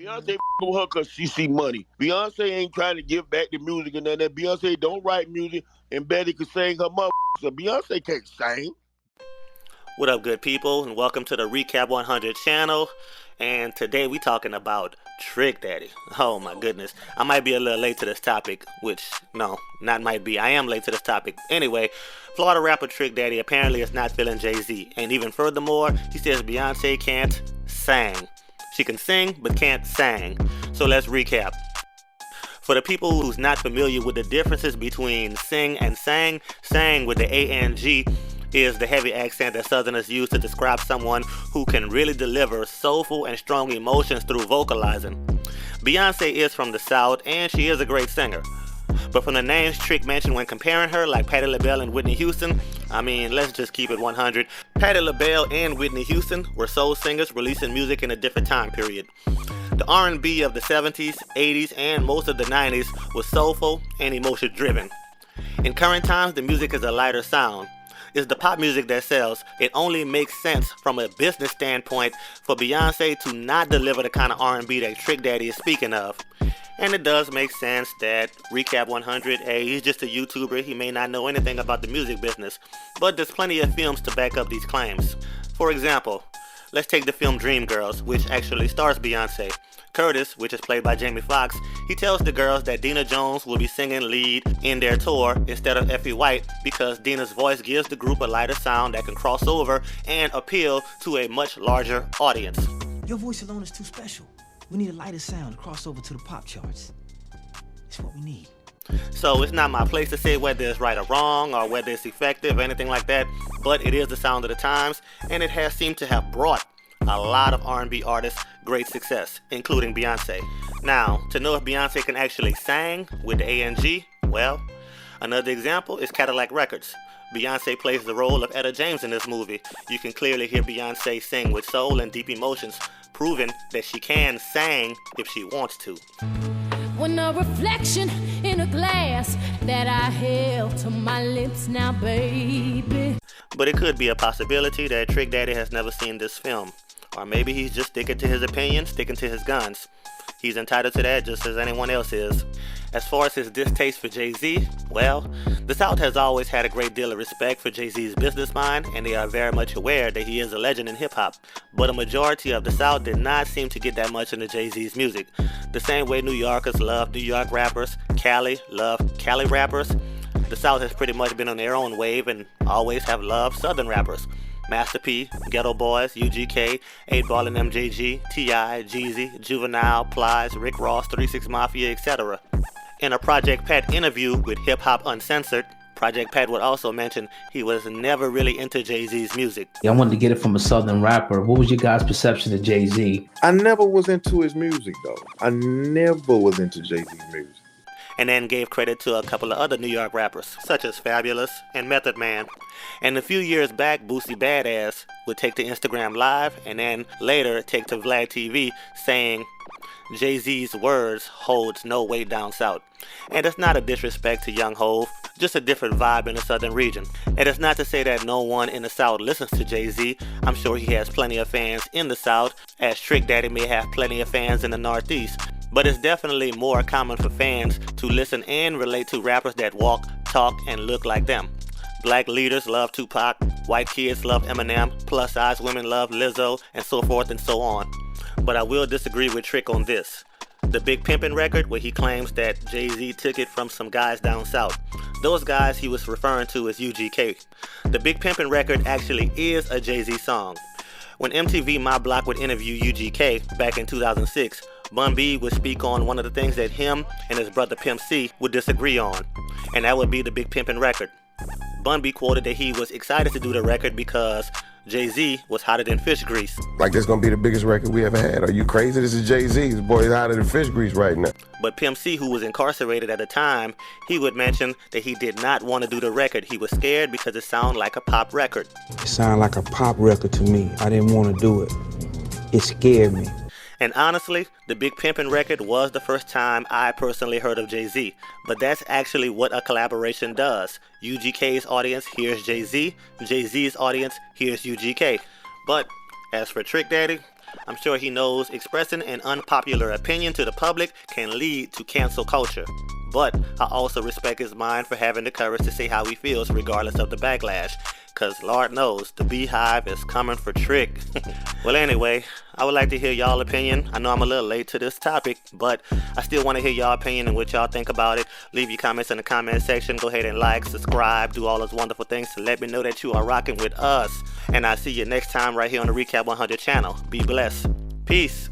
Beyonce with her because she see money. Beyonce ain't trying to give back the music and none of that. Beyonce don't write music and Betty can sing her mother. So Beyonce can't sing. What up, good people, and welcome to the Rekap 100 channel. And today we talking about Trick Daddy. Oh my goodness, I might be a little late to this topic, which no, not might be. I am late to this topic. Anyway, Florida rapper Trick Daddy apparently is not feeling Jay-Z, and even furthermore, he says Beyonce can't sing. She can sing but can't sing. So let's recap. For the people who's not familiar with the differences between sing and sang, sang with the A-N-G is the heavy accent that Southerners use to describe someone who can really deliver soulful and strong emotions through vocalizing. Beyonce is from the South and she is a great singer. But from the names Trick mentioned when comparing her, like Patti LaBelle and Whitney Houston, I mean, let's just keep it 100. Patti LaBelle and Whitney Houston were soul singers releasing music in a different time period. The R&B of the 70s, 80s, and most of the 90s was soulful and emotion driven. In current times, the music is a lighter sound. It's the pop music that sells. It only makes sense from a business standpoint for Beyonce to not deliver the kind of R&B that Trick Daddy is speaking of. And it does make sense that Rekap 100, hey, he's just a YouTuber, he may not know anything about the music business, but there's plenty of films to back up these claims. For example, let's take the film Dreamgirls, which actually stars Beyonce. Curtis, which is played by Jamie Foxx, he tells the girls that Dina Jones will be singing lead in their tour instead of Effie White because Dina's voice gives the group a lighter sound that can cross over and appeal to a much larger audience. Your voice alone is too special. We need a lighter sound to cross over to the pop charts. It's what we need. So it's not my place to say whether it's right or wrong or whether it's effective or anything like that, but it is the sound of the times, and it has seemed to have brought a lot of R&B artists great success, including Beyonce. Now, to know if Beyonce can actually sing with the A-N-G, well, another example is Cadillac Records. Beyonce plays the role of Etta James in this movie. You can clearly hear Beyonce sing with soul and deep emotions, proving that she can sing if she wants to. When a reflection in a glass that I held to my lips now, baby. But it could be a possibility that Trick Daddy has never seen this film. Or maybe he's just sticking to his opinion, sticking to his guns. He's entitled to that just as anyone else is. As far as his distaste for Jay-Z, well, the South has always had a great deal of respect for Jay-Z's business mind, and they are very much aware that he is a legend in hip-hop. But a majority of the South did not seem to get that much into Jay-Z's music. The same way New Yorkers love New York rappers, Cali love Cali rappers, the South has pretty much been on their own wave and always have loved Southern rappers. Master P, Ghetto Boys, UGK, 8 Ball and MJG, T.I., Jeezy, Juvenile, Plies, Rick Ross, 3 6 Mafia, etc. In a Project Pat interview with Hip Hop Uncensored, Project Pat would also mention he was never really into Jay-Z's music. I wanted to get it from a Southern rapper. What was your guys' perception of Jay-Z? I never was into his music, though. I never was into Jay-Z's music. And then gave credit to a couple of other New York rappers, such as Fabulous and Method Man. And a few years back, Boosie BadAzz would take to Instagram Live and then later take to Vlad TV saying, Jay-Z's words holds no weight down south. And it's not a disrespect to Young Hov, just a different vibe in the southern region. And it's not to say that no one in the South listens to Jay-Z. I'm sure he has plenty of fans in the South, as Trick Daddy may have plenty of fans in the Northeast. But it's definitely more common for fans to listen and relate to rappers that walk, talk, and look like them. Black leaders love Tupac, white kids love Eminem, plus-size women love Lizzo, and so forth and so on. But I will disagree with Trick on this. The Big Pimpin record, where he claims that Jay-Z took it from some guys down south. Those guys he was referring to as UGK. The Big Pimpin record actually is a Jay-Z song. When MTV My Block would interview UGK back in 2006, Bun B would speak on one of the things that him and his brother Pimp C would disagree on, and that would be the Big Pimpin record. Bun B quoted that he was excited to do the record because Jay-Z was hotter than fish grease. Like, this gonna be the biggest record we ever had. Are you crazy? This is Jay-Z. This boy is hotter than fish grease right now. But Pimp C, who was incarcerated at the time, he would mention that he did not want to do the record. He was scared because it sounded like a pop record. It sounded like a pop record to me. I didn't want to do it. It scared me. And honestly, the Big Pimpin record was the first time I personally heard of Jay-Z. But that's actually what a collaboration does. UGK's audience hears Jay-Z, Jay-Z's audience hears UGK. But as for Trick Daddy, I'm sure he knows expressing an unpopular opinion to the public can lead to cancel culture. But I also respect his mind for having the courage to say how he feels regardless of the backlash. Cause Lord knows, the Beehive is coming for Trick. Well anyway, I would like to hear y'all opinion. I know I'm a little late to this topic, but I still want to hear y'all opinion and what y'all think about it. Leave your comments in the comment section. Go ahead and like, subscribe, do all those wonderful things to let me know that you are rocking with us. And I'll see you next time right here on the Recap 100 channel. Be blessed. Peace.